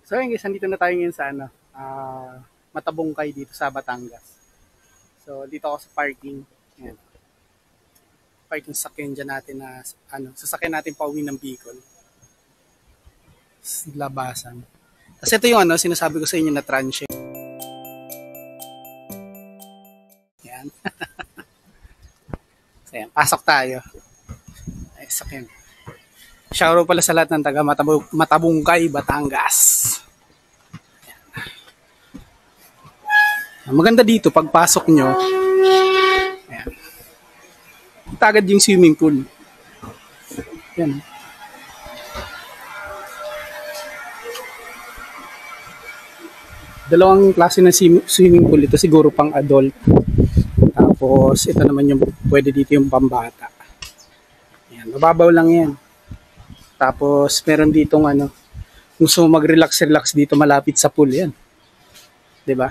So ayun guys, nandito na tayo ngayon sa Matabungkay dito sa Batangas. So dito ako sa parking. Ayan. Parking sasakyan dyan natin na sasakyan natin pauwi ng Bicol. Labasan. Kasi ito yung sinasabi ko sa inyo na transient. Ayan. So ayan, pasok tayo. Ay, sakyan. Shoutout pala sa lahat ng taga Matabungkay, Batangas. Ayan. Maganda dito, pagpasok nyo, ayan, tagad yung swimming pool. Ayan. Dalawang klase ng swimming pool. Ito siguro pang adult. Tapos ito naman yung pwede dito yung pambata. Ayan, mababaw lang yan. Tapos meron ditong kung gusto mag-relax dito malapit sa pool yan. 'Di ba?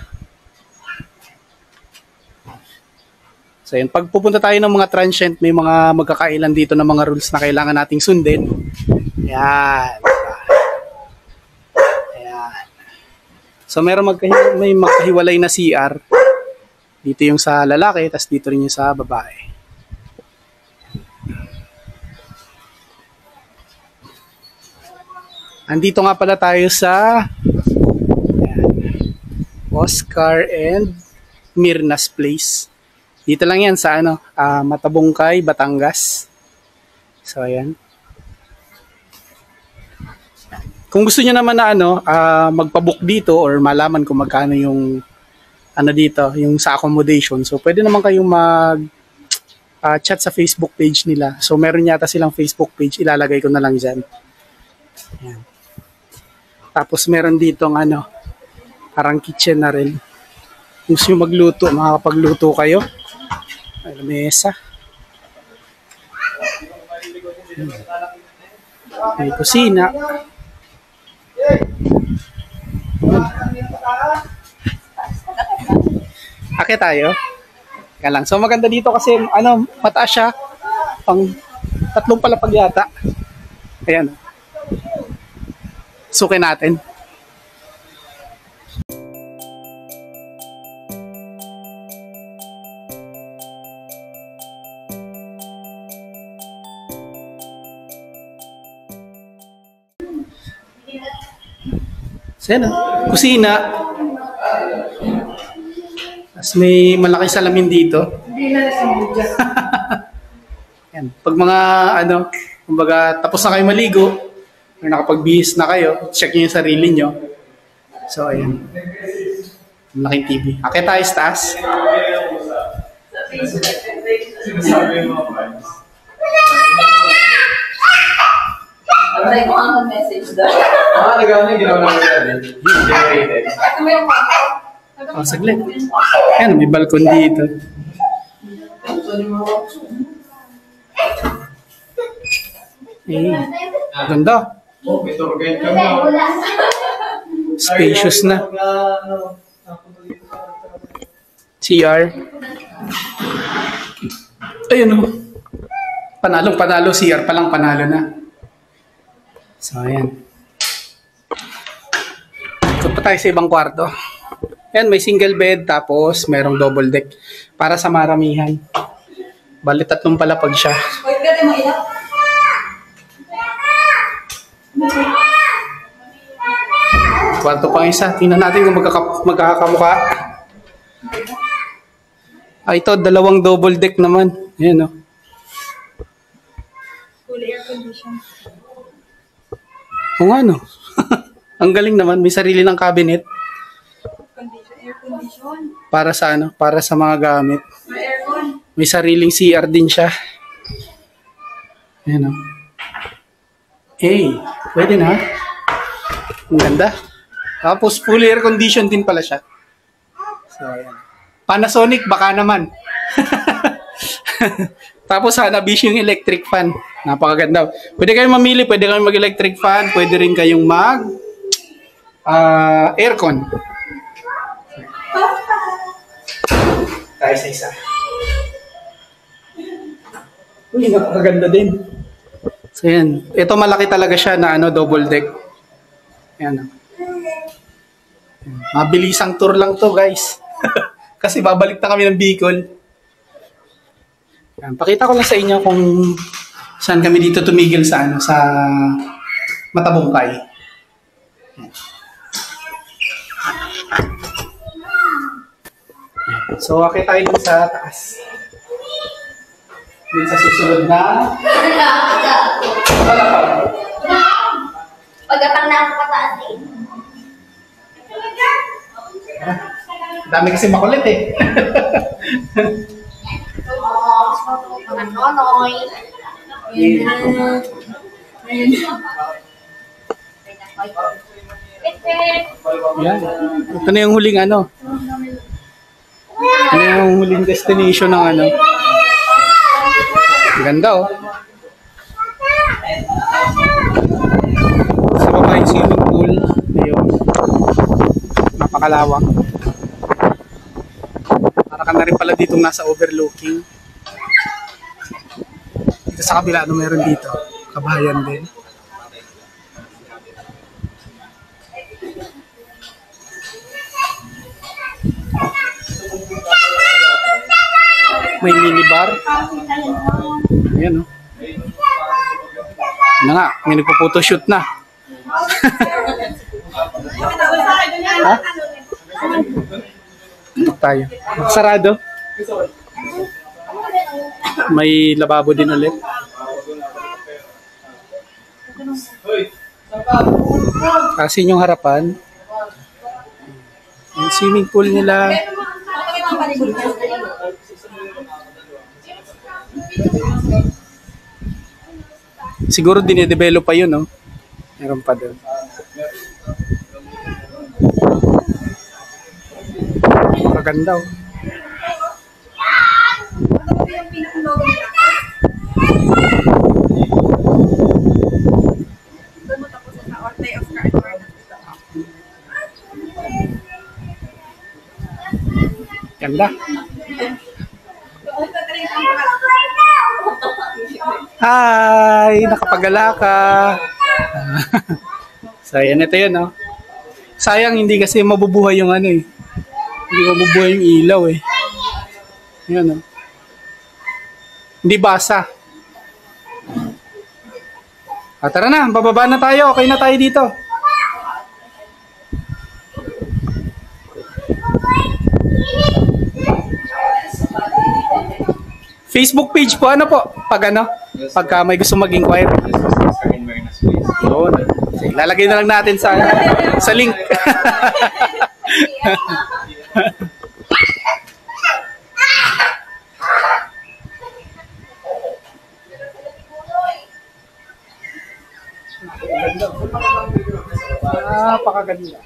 So yan, pag pupunta tayo ng mga transient, may mga magkakailan dito ng mga rules na kailangan nating sundin. Ayan. Ayan. So meron may magkahiwalay na CR. Dito yung sa lalaki, tas dito rin yung sa babae. Andito nga pala tayo sa Oscar and Mirna's Place. Dito lang yan sa Matabungkay, Batangas. So ayan. Kung gusto niyo naman na magpa-book dito or malaman kung magkano yung dito, yung sa accommodation. So pwede naman kayong chat sa Facebook page nila. So meron yata silang Facebook page, ilalagay ko na lang diyan. Ayan. Tapos meron dito parang kitchen na rin. Kung gusto nyo magluto, makakapagluto kayo. May lamesa. May kusina. Akit tayo. Kaya lang. So maganda dito kasi mataas siya. Pang 3 palapag yata. Ayan. Sukin natin. So yan, kusina. Tapos may malaking salamin dito. Yan. Pag mga kumbaga tapos na kayo maligo, or nakapagbihis na kayo, check nyo yung sarili nyo. So ayan. Malaking TV. Akit tayo sa taas. Like ko ang message doon. Nagawin yung ginawa namin generated. Oh, saglit. Ayan, may balkon dito. Eh, ganda. Oh, may tour guide kami. Spacious na. CR. Ayun o. Panalo CR pa lang, panalo na. So, ayan. Ikot pa tayo sa ibang kwarto. Ayan, may single bed, tapos merong double deck. Para sa maramihan. Bali, 3 palapag siya. Wait, gati mo ilang? Kwarto pang isa. Tingnan natin kung magkakakamukha. Ito, 2 double deck naman. Ayan o. Fully air condition. Kung ang galing naman, may sarili ng cabinet Air condition. para sa para sa mga gamit. May aircon. May sariling CR din siya. Ayan o. Pwede na. Ang ganda. Tapos fully air condition din pala siya. So ayan. Panasonic baka naman. Tapos Hanabishi yung electric fan. Napakaganda. Pwede kayong mamili, pwede kayong mag-electric fan, pwede rin kayong aircon. Tayo sa isa. Uy, napakaganda din. So yan. Ito malaki talaga siya na double deck. Ayan. Mabilisang tour lang to guys. Kasi babalik na kami ng Bicol. Yan, pakita ko lang sa inyo kung saan kami dito tumigil sa ano sa Matabungkay. Yan. So, akit tayo dun sa taas. Dun sa susunod na palapag. Pagkatang nakakataas eh. Dami kasi makulit eh. Nonoy. Yan. Ito na yung huling ano. Ito na yung huling destination ng ano. Ganda oh. Sa baba yung swimming pool. Ayun. Napakalawak. Para ka na rin pala ditong nasa overlooking. Dito sa kabila, ano meron dito? Kabahayan din. May minibar. Ayan oh. Ano nga, may nagpo-photoshoot na. Ha? Tuk tayo. Sarado. May lababo din ulit. Kasi yung harapan, yung swimming pool nila. Siguro dine-develop pa yun, no? Meron pa doon. Maganda, oh. Ganda. Hi! Nakapagala ka. So, yan. Ito yun, no? Sayang, hindi kasi mabubuhay yung ano, eh. Hindi mabubuhay yung ilaw, eh. Yan, no? Hindi basa. Tara na, bababa na tayo. Okay na tayo dito. Facebook page po, ano po? Pag ano? Pagka may gusto mag-inquire. Yun. Sige, lalagay na lang natin sa link. Napakaganda.